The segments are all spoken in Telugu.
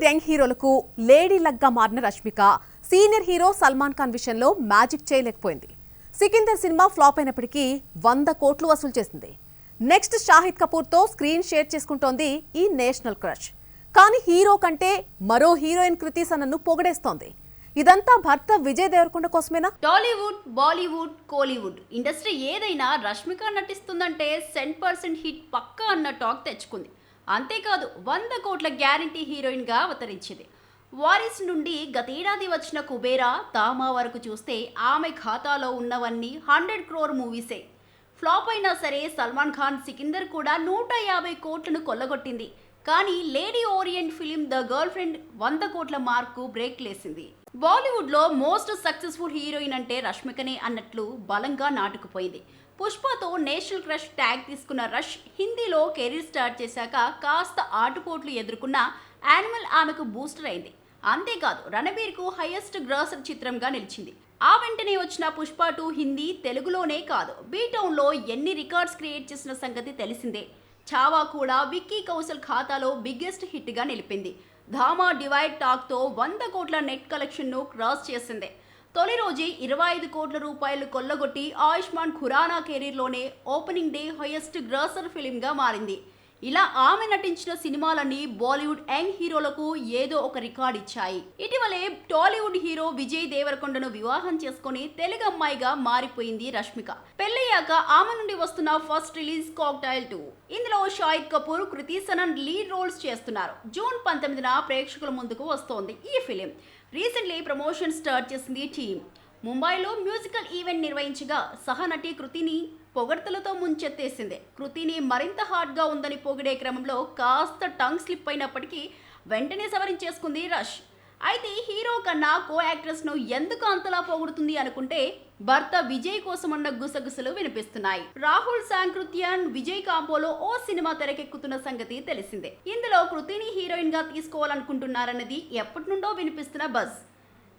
బాలీవుడ్ యంగ్ హీరోలకు లేడీ లగ్గా మారిన రష్మిక సీనియర్ హీరో సల్మాన్ ఖాన్ విషయంలో మ్యాజిక్ చేయలేకపోయింది. సికిందర్ సినిమా ఫ్లాప్ అయినప్పటికీ 100 కోట్లు వసూలు చేసింది. నెక్స్ట్ షాహిద్ కపూర్తో స్క్రీన్ షేర్ చేసుకుంటోంది ఈ నేషనల్ క్రష్. కానీ హీరో కంటే మరో హీరోయిన్ కృతి సనన్ను పొగడేస్తోంది. ఇదంతా భర్త విజయ్ దేవరకొండ కోసమేనా? టాలీవుడ్, బాలీవుడ్, కోలీవుడ్ ఇండస్ట్రీ ఏదైనా రష్మిక నటిస్తుందంటే 100% హిట్ పక్కా అన్న టాక్ తెచ్చుకుంది. అంతేకాదు 100 కోట్ల గ్యారంటీ హీరోయిన్ గా అవతరించింది. వారిస్ నుండి గతేడాది వచ్చిన కుబేరా, తామా వరకు చూస్తే ఆమె ఖాతాలో ఉన్నవన్నీ 100 crore మూవీసే. ఫ్లాప్ అయినా సరే సల్మాన్ ఖాన్ సికిందర్ కూడా 150 కోట్లను కొల్లగొట్టింది. కానీ lady orient film the girl friend 100 కోట్ల మార్కు బ్రేక్ లేసింది. బాలీవుడ్ లో మోస్ట్ సక్సెస్ఫుల్ హీరోయిన్ అంటే రష్మికనే అన్నట్లు బలంగా నాటుకుపోయింది. పుష్పతో నేషనల్ క్రష్ ట్యాగ్ తీసుకున్న రష్ హిందీలో కెరీర్ స్టార్ట్ చేశాక కాస్త ఆటుపోట్లు ఎదుర్కొన్న యానిమల్ ఆమెకు బూస్టర్ అయింది. అంతేకాదు రణబీర్ కు హైయెస్ట్ గ్రాసర్ చిత్రంగా నిలిచింది. ఆ వెంటనే వచ్చిన పుష్ప 2 హిందీ, తెలుగులోనే కాదు బీటౌన్ లో ఎన్ని రికార్డ్స్ క్రియేట్ చేసిన సంగతి తెలిసిందే. ఛావా కూడా విక్కీ కౌశల్ ఖాతాలో బిగ్గెస్ట్ హిట్ గా నిలిపింది. ధామా డివైడ్ టాక్ తో 100 కోట్ల నెట్ కలెక్షన్ ను క్రాస్ చేసింది. తొలి రోజే 25 కోట్ల రూపాయలు కొల్లగొట్టి ఆయుష్మాన్ ఖురానా కెరీర్లోనే ఓపెనింగ్ డే హైయెస్ట్ గ్రాసర్ ఫిలింగా మారింది. ఇలా ఆమె నటించిన సినిమాలన్నీ బాలీవుడ్ యంగ్ హీరోలకు ఏదో ఒక రికార్డ్ ఇచ్చాయి. ఇటీవలే టాలీవుడ్ హీరో విజయ్ దేవరకొండను వివాహం చేసుకుని తెలుగు అమ్మాయిగా మారిపోయింది రష్మిక. పెళ్లయ్యాక ఆమె నుండి వస్తున్న ఫస్ట్ రిలీజ్ కాక్టైల్ 2. ఇందులో షాహిద్ కపూర్, కృతి సనన్ లీడ్ రోల్స్ చేస్తున్నారు. జూన్ 19న ప్రేక్షకుల ముందుకు వస్తోంది ఈ ఫిలిం. రీసెంట్లీ ప్రమోషన్ స్టార్ట్ చేసింది టీమ్. ముంబైలో మ్యూజికల్ ఈవెంట్ నిర్వహించగా సహనటి కృతిని పొగడ్తలతో ముంచెత్తేసింది. కృతిని మరింత హాట్గా ఉందని పొగిడే క్రమంలో కాస్త టంగ్ స్లిప్ అయినప్పటికీ వెంటనే సవరించేసుకుంది రష్. అయితే హీరో కన్నా కో యాక్ట్రెస్ ను ఎందుకు అంతలా పొగుడుతుంది అనుకుంటే భర్త విజయ్ కోసమన్న గుసగుసలు వినిపిస్తున్నాయి. రాహుల్ సాంకృత్యన్ విజయ్ కాంపోలో ఓ సినిమా తెరకెక్కుతున్న సంగతి తెలిసిందే. ఇందులో కృతిని హీరోయిన్ గా తీసుకోవాలనుకుంటున్నారన్నది ఎప్పటి నుండో వినిపిస్తున్న బజ్.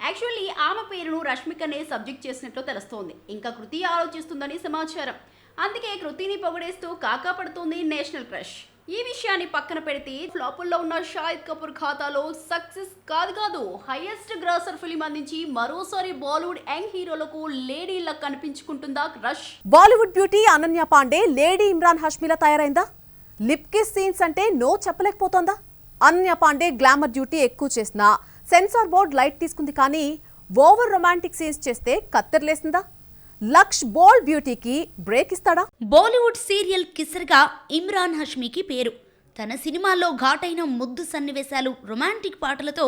యాక్చువల్లీ ఆమె పేరును రష్మికనే సబ్జెక్ట్ చేసినట్లు తెలుస్తోంది. ఇంకా కృతి ఆలోచిస్తుందని సమాచారం. అందుకే కృతిని పొగడేస్తూ కాకా పడుతోంది నేషనల్ క్రష్. ఈ విషయాన్ని పక్కన పెడితే ఫ్లాపుల్లో ఉన్న షాహిద్ కపూర్ ఖాతాలో సక్సెస్ కాదు హైయెస్ట్ గ్రాసర్ ఫిలిం అందించి మరోసారి బాలీవుడ్ యంగ్ హీరోలకు లేడీ లక్ కనిపించుకుంటుందా రష్? బాలీవుడ్ బ్యూటీ అనన్య పాండే లేడీ ఇమ్రాన్ హష్మిలా తయారైందా? లిప్ కిస్ సీన్స్ అంటే నో చెప్పలేకపోతోందా? అనన్య పాండే గ్లామర్ డ్యూటీ ఎక్కువ చేసినా సెన్సార్ బోర్డ్ లైట్ తీసుకుంది. కానీ ఓవర్ రొమాంటిక్ సీన్స్ చేస్తే కత్తెరలేసిందా? లక్ష్ బోల్డ్ బ్యూటీకి బ్రేక్ ఇస్తాడా? బాలీవుడ్ సీరియల్ కిసర్ గా ఇమ్రాన్ హష్మీకి పేరు. తన సినిమాల్లో ఘాటైన ముద్దు సన్నివేశాలు, రొమాంటిక్ పాటలతో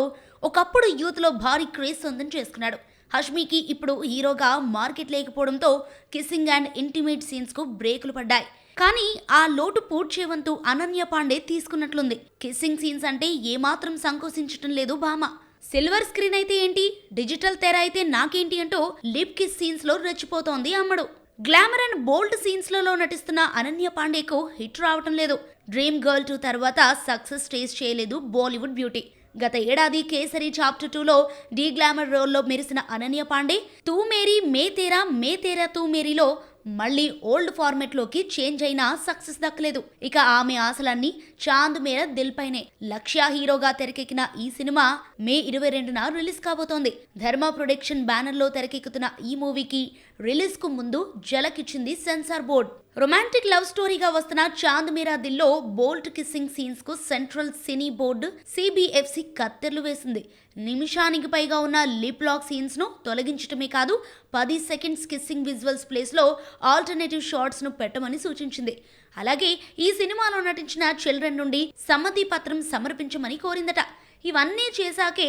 ఒకప్పుడు యూత్ లో భారీ క్రేజ్ సొంతం చేసుకున్నాడు. హష్మీకి ఇప్పుడు హీరోగా మార్కెట్ లేకపోవడంతో కిస్సింగ్ అండ్ ఇంటిమేట్ సీన్స్ కు బ్రేకులు పడ్డాయి. కానీ ఆ లోటు పూడ్చేవంతు అనన్య పాండే తీసుకున్నట్లుంది. కిస్సింగ్ సీన్స్ అంటే ఏమాత్రం సంకోచించటం లేదు భామ. సిల్వర్ స్క్రీన్ అయితే ఏంటి, డిజిటల్ తెర అయితే నాకేంటి అంటూ లిప్ కిస్ సీన్స్ లో రెచ్చిపోతోంది అమ్మడు. గ్లామర్ అండ్ బోల్డ్ సీన్స్ లలో నటిస్తున్న అనన్య పాండేకు హిట్ రావటం లేదు. డ్రీమ్ గర్ల్ 2 తర్వాత సక్సెస్ టేస్ట్ చేయలేదు బాలీవుడ్ బ్యూటీ. గత ఏడాది కేసరి చాప్టర్ 2లో డీ గ్లామర్ రోల్లో మెరిసిన అనన్య పాండే తూ మేరీ మే తేరా తూ మేరీలో మళ్ళీ ఓల్డ్ ఫార్మెట్ లోకి చేంజ్ అయినా సక్సెస్ దక్కలేదు. ఇక ఆమె ఆశలన్నీ చాంద్ మేరా దిల్ పైనే. లక్ష్య హీరోగా తెరకెక్కిన ఈ సినిమా మే 22న రిలీజ్ కాబోతోంది. ధర్మ ప్రొడక్షన్ బ్యానర్ లో తెరకెక్కుతున్న ఈ మూవీకి రిలీజ్ కు ముందు జలకిచ్చింది సెన్సార్ బోర్డ్. రొమాంటిక్ లవ్ స్టోరీగా వస్తున్న చాంద్ మేరా దిల్లో బోల్ట్ కిస్సింగ్ సీన్స్ కు సెంట్రల్ సినీ బోర్డు CBFC కత్తెర్లు వేసింది. నిమిషానికి పైగా ఉన్న లిప్ లాక్ సీన్స్ ను తొలగించటమే కాదు 10 సెకండ్స్ కిస్సింగ్ విజువల్స్ ప్లేస్ లో ఆల్టర్నేటివ్ షార్ట్స్ ను పెట్టమని సూచించింది. అలాగే ఈ సినిమాలో నటించిన చిల్డ్రన్ నుండి సమ్మతి పత్రం సమర్పించమని కోరిందట. ఇవన్నీ చేశాకే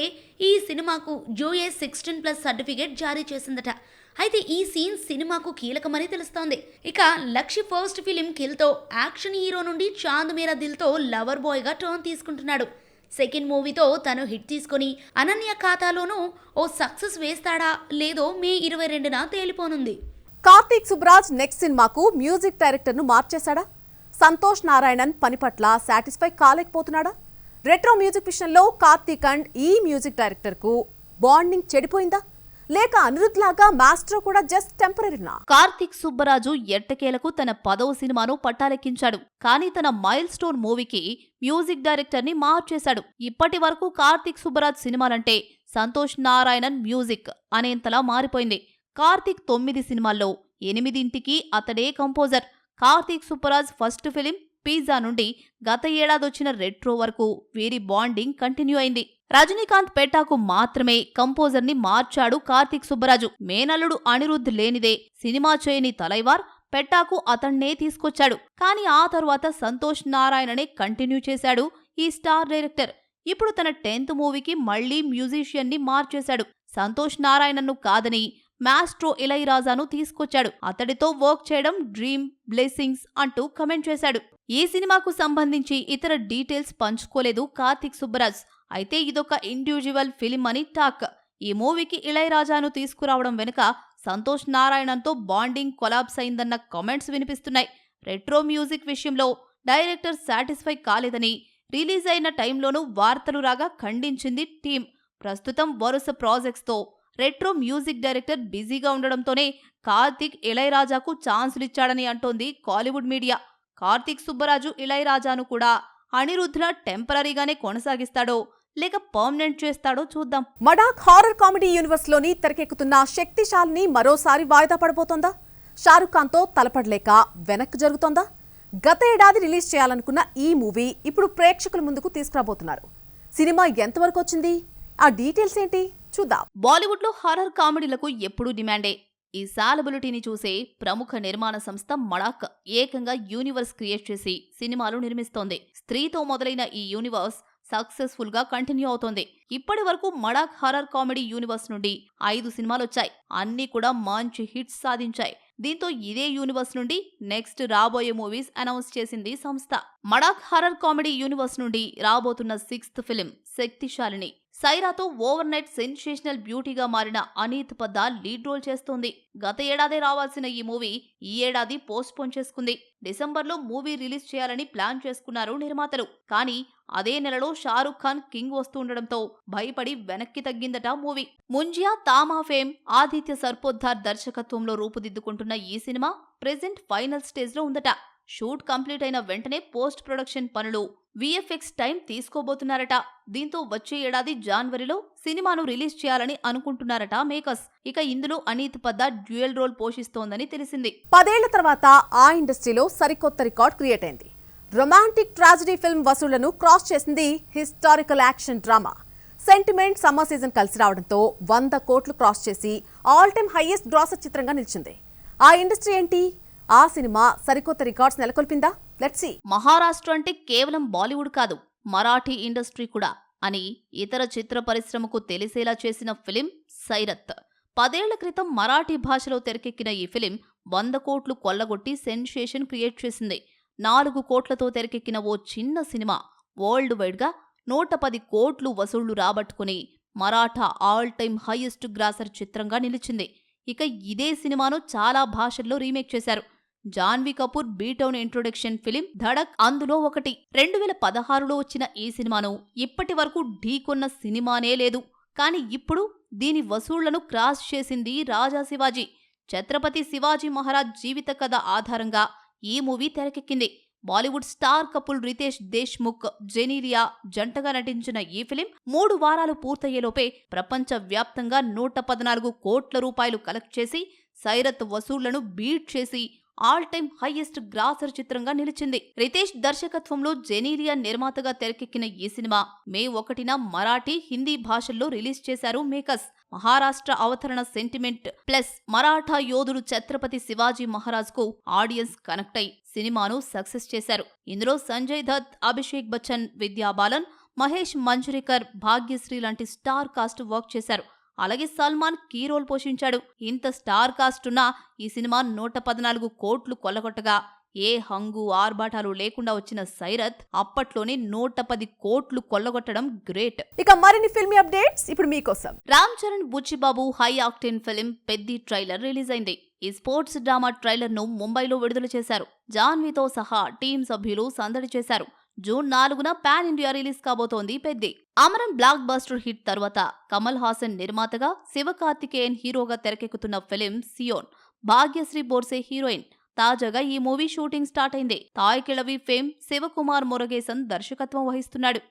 ఈ సినిమాకు US 16+ సర్టిఫికేట్ జారీ చేసిందట. అయితే ఈ సీన్స్ సినిమాకు కీలకమని తెలుస్తోంది. ఇక లక్షి ఫస్ట్ ఫిలిం కిల్ తో యాక్షన్ హీరో నుండి చాంద్ మేరా దిల్ తో లవర్ బాయ్ గా టర్న్ తీసుకుంటున్నాడు. సెకండ్ మూవీతో తను హిట్ తీసుకొని అనన్య ఖాతాలోనూ ఓ సక్సెస్ వేస్తాడా లేదో మే 22న తేలిపోనుంది. కార్తీక్ సుబ్రాజ్ నెక్స్ట్ సినిమాకు మ్యూజిక్ డైరెక్టర్ ను మార్చేశాడా? సంతోష్ నారాయణన్ పని పట్ల సాటిస్ఫై కాలేకపోతున్నాడా? రెట్రో మ్యూజిక్ విషయంలో కార్తీక్ అండ్ ఈ మ్యూజిక్ డైరెక్టర్ కు బాండింగ్ చెడిపోయిందా? లేక అనిరుద్ లాగా మాస్టర్ కూడా జస్ట్ టెంపరీనా? కార్తిక్ సుబ్బరాజు ఎట్టకేలకు తన 10వ సినిమాను పట్టాలెక్కించాడు. కానీ తన మైల్ స్టోన్ మూవీకి మ్యూజిక్ డైరెక్టర్ ని మార్చేశాడు. ఇప్పటి వరకు కార్తిక్ సుబ్బరాజ్ సినిమాలంటే సంతోష్ నారాయణన్ మ్యూజిక్ అనేంతలా మారిపోయింది. కార్తిక్ 9 సినిమాల్లో 8ంటికి అతడే composer. Karthik Subbaraj first film pizza నుండి గత ఏడాదొచ్చిన రెట్రో వరకు వీరి బాండింగ్ కంటిన్యూ అయింది. రజనీకాంత్ పేటాకు మాత్రమే కంపోజర్ ని మార్చాడు కార్తిక్ సుబ్బరాజు. మేనల్లుడు అనిరుద్ లేనిదే సినిమా చేయని తలైవార్ పెటాకు అతన్నే తీసుకొచ్చాడు. కానీ ఆ తరువాత సంతోష్ నారాయణనే కంటిన్యూ చేశాడు ఈ స్టార్ డైరెక్టర్. ఇప్పుడు తన 10th మూవీకి మళ్లీ మ్యూజిషియన్ ని మార్చేశాడు. సంతోష్ నారాయణన్ను కాదని మాస్ట్రో ఇళయరాజాను తీసుకొచ్చాడు. అతడితో వర్క్ చేయడం డ్రీమ్ బ్లెస్సింగ్స్ అంటూ కమెంట్ చేశాడు. ఈ సినిమాకు సంబంధించి ఇతర డీటెయిల్స్ పంచుకోలేదు కార్తిక్ సుబ్బరాజ్. అయితే ఇదొక ఇండివిజువల్ ఫిలిం అని టాక్. ఈ మూవీకి ఇళయరాజాను తీసుకురావడం వెనుక సంతోష్ నారాయణన్తో బాండింగ్ కొలాబ్స్ అయిందన్న కామెంట్స్ వినిపిస్తున్నాయి. రెట్రో మ్యూజిక్ విషయంలో డైరెక్టర్ సాటిస్ఫై కాలేదని రిలీజ్ అయిన టైంలోనూ వార్తలు రాగా ఖండించింది టీం. ప్రస్తుతం వరుస ప్రాజెక్ట్స్తో రెట్రో మ్యూజిక్ డైరెక్టర్ బిజీగా ఉండడంతోనే కార్తిక్ ఇళయరాజాకు ఛాన్సులిచ్చాడని అంటోంది కాలీవుడ్ మీడియా. కార్తిక్ సుబ్బరాజు ఇళయరాజాను కూడా అనిరుద్ధ్లా టెంపరీగానే కొనసాగిస్తాడో లేక పర్మనెంట్ చేస్తాడో చూద్దాం. మడాక్ హారర్ కామెడీ యూనివర్స్ లోని తెరకెక్కుతున్న శక్తిశాలిని మరోసారి వాయిదా పడబోతోందా? షారుఖ్ ఖాన్ తో తలపడలేక వెనక్కి జరుగుతోందా? గత ఏడాది రిలీజ్ చేయాలనుకున్న ఈ మూవీ ఇప్పుడు ప్రేక్షకుల ముందుకు తీసుకురాబోతున్నారు. సినిమా ఎంతవరకు వచ్చింది? ఆ డీటెయిల్స్ ఏంటి చూద్దాం. బాలీవుడ్ లో హారర్ కామెడీలకు ఎప్పుడూ డిమాండే. ఈ సాలబిలిటీని చూసే ప్రముఖ నిర్మాణ సంస్థ మడాక్ ఏకంగా యూనివర్స్ క్రియేట్ చేసి సినిమాలు నిర్మిస్తోంది. స్త్రీతో మొదలైన ఈ యూనివర్స్ సక్సెస్ఫుల్ గా కంటిన్యూ అవుతోంది. ఇప్పటి వరకు మడాక్ హారర్ కామెడీ యూనివర్స్ నుండి 5 సినిమాలొచ్చాయి. అన్నీ కూడా మంచి హిట్స్ సాధించాయి. దీంతో ఇదే యూనివర్స్ నుండి నెక్స్ట్ రాబోయే మూవీస్ అనౌన్స్ చేసింది సంస్థ. మడాక్ హారర్ కామెడీ యూనివర్స్ నుండి రాబోతున్న 6th ఫిలిం శక్తిశాలిని. సైరాతో ఓవర్ నైట్ సెన్సేషనల్ బ్యూటీగా మారిన అనీత్ పద్దా లీడ్ రోల్ చేస్తోంది. గత ఏడాదే రావాల్సిన ఈ మూవీ ఈ ఏడాది పోస్ట్పోన్ చేసుకుంది. డిసెంబర్లో మూవీ రిలీజ్ చేయాలని ప్లాన్ చేసుకున్నారు నిర్మాతలు. కానీ అదే నెలలో షారుఖ్ ఖాన్ కింగ్ వస్తుండటంతో భయపడి వెనక్కి తగ్గిందట మూవీ. ముంజియా తామా ఫేమ్ ఆదిత్య సర్పోద్ధార్ దర్శకత్వంలో రూపుదిద్దుకుంటున్న ఈ సినిమా ప్రెజెంట్ ఫైనల్ స్టేజ్ లో ఉందట. షూట్ కంప్లీట్ అయిన వెంటనే పోస్ట్ ప్రొడక్షన్ పనులు VFX టైం తీసుకోబోతున్నారట. దీంతో వచ్చే ఏడాది జనవరిలో సినిమాను రిలీజ్ చేయాలని అనుకుంటున్నారట మేకర్స్. ఇక ఇందులో అనీత్ పద్దా డ్యూయల్ రోల్ పోషిస్తోందని తెలిసింది. 10 ఏళ్ల తర్వాత ఆ ఇండస్ట్రీలో సరికొత్త రికార్డ్ క్రియేట్ అయింది. రొమాంటిక్ ట్రాజడీ ఫిల్మ్ వసూళ్లను క్రాస్ చేసింది historical action drama. Sentiment summer season కలిసి రావడంతో 100 కోట్లు క్రాస్ చేసి ఆల్ టైమ్ హైయెస్ట్ గ్రాసర్ చిత్రంగా నిలిచింది. ఆ ఇండస్ట్రీ ఏంటి? ఆ సినిమా సరికొత్త రికార్డ్స్ నెలకొల్పిందా? Let's see. మహారాష్ట్ర అంటే కేవలం బాలీవుడ్ కాదు, మరాఠీ ఇండస్ట్రీ కూడా అని ఇతర చిత్ర పరిశ్రమకు తెలిసేలా చేసిన ఫిలిం సైరత్. 10 ఏళ్ల క్రితం మరాఠీ భాషలో తెరకెక్కిన ఈ ఫిలిం 100 కోట్లు కొల్లగొట్టి సెన్సేషన్ క్రియేట్ చేసింది. 4 కోట్లతో తెరకెక్కిన ఓ చిన్న సినిమా వరల్డ్ వైడ్ గా 110 కోట్లు వసూళ్లు రాబట్టుకుని Maratha all time highest grosser చిత్రంగా నిలిచింది. ఇక ఇదే సినిమాను చాలా భాషల్లో రీమేక్ చేశారు. Janhvi Kapoor B town introduction film Dhadak అందులో ఒకటి. 2016లో వచ్చిన ఈ సినిమాను ఇప్పటి వరకు ఢీకొన్న సినిమానే లేదు. కానీ ఇప్పుడు దీని వసూళ్లను క్రాస్ చేసింది రాజా శివాజీ. ఛత్రపతి శివాజీ మహారాజ్ జీవిత కథ ఆధారంగా ఈ మూవీ తెరకెక్కింది. Bollywood star couple Riteish Deshmukh, Genelia జంటగా నటించిన ఈ ఫిలిం 3 వారాలు పూర్తయ్యేలోపే ప్రపంచ వ్యాప్తంగా 114 కోట్ల రూపాయలు కలెక్ట్ చేసి సైరత్ వసూళ్లను బీట్ చేసి ఆల్ టైమ్ హైయెస్ట్ గ్రాసర్ చిత్రంగా నిలిచింది. రితేష్ దర్శకత్వంలో జెనీలియా నిర్మాతగా తెరకెక్కిన ఈ సినిమా మే 1న మరాఠీ, హిందీ భాషల్లో రిలీజ్ చేశారు మేకర్స్. మహారాష్ట్ర అవతరణ సెంటిమెంట్ ప్లస్ మరాఠా యోధుడు ఛత్రపతి శివాజీ మహారాజ్ కు ఆడియన్స్ కనెక్ట్ అయి సినిమాను సక్సెస్ చేశారు. ఇందులో సంజయ్ దత్, అభిషేక్ బచ్చన్, విద్యా బాలన్, మహేష్ మంజ్రేకర్, భాగ్యశ్రీ లాంటి స్టార్ కాస్ట్ వర్క్ చేశారు. అలాగే సల్మాన్ కీ రోల్ పోషించాడు. ఇంత స్టార్ కాస్ట్ ఉన్న ఈ సినిమా 114 కోట్లు కొల్లగొట్టగా ఏ హంగు ఆర్భాటాలు లేకుండా వచ్చిన సైరత్ అప్పట్లోనే 110 కోట్లు కొల్లగొట్టడం గ్రేట్. ఇక మరిన్ని ఫిల్మీ అప్డేట్స్ ఇప్పుడు మీకోసం. Ram Charan Buchi Babu high octane film Peddi trailer release అయింది. ఈ స్పోర్ట్స్ డ్రామా ట్రైలర్ ను ముంబైలో విడుదల చేశారు. జాన్వీతో సహా టీం సభ్యులు సందడి చేశారు. జూన్ 4న పాన్ ఇండియా రిలీజ్ కాబోతోంది Peddi. Amaram block buster hit తర్వాత కమల్ హాసన్ నిర్మాతగా, శివకార్తికేయన్ హీరోగా తెరకెక్కుతున్న ఫిలిం సియోన్. భాగ్యశ్రీ బోర్సే హీరోయిన్. తాజాగా ఈ మూవీ షూటింగ్ స్టార్ట్ అయింది. తాయ్ కిళవి ఫేమ్ శివకుమార్ మురుగేసన్ దర్శకత్వం వహిస్తున్నాడు.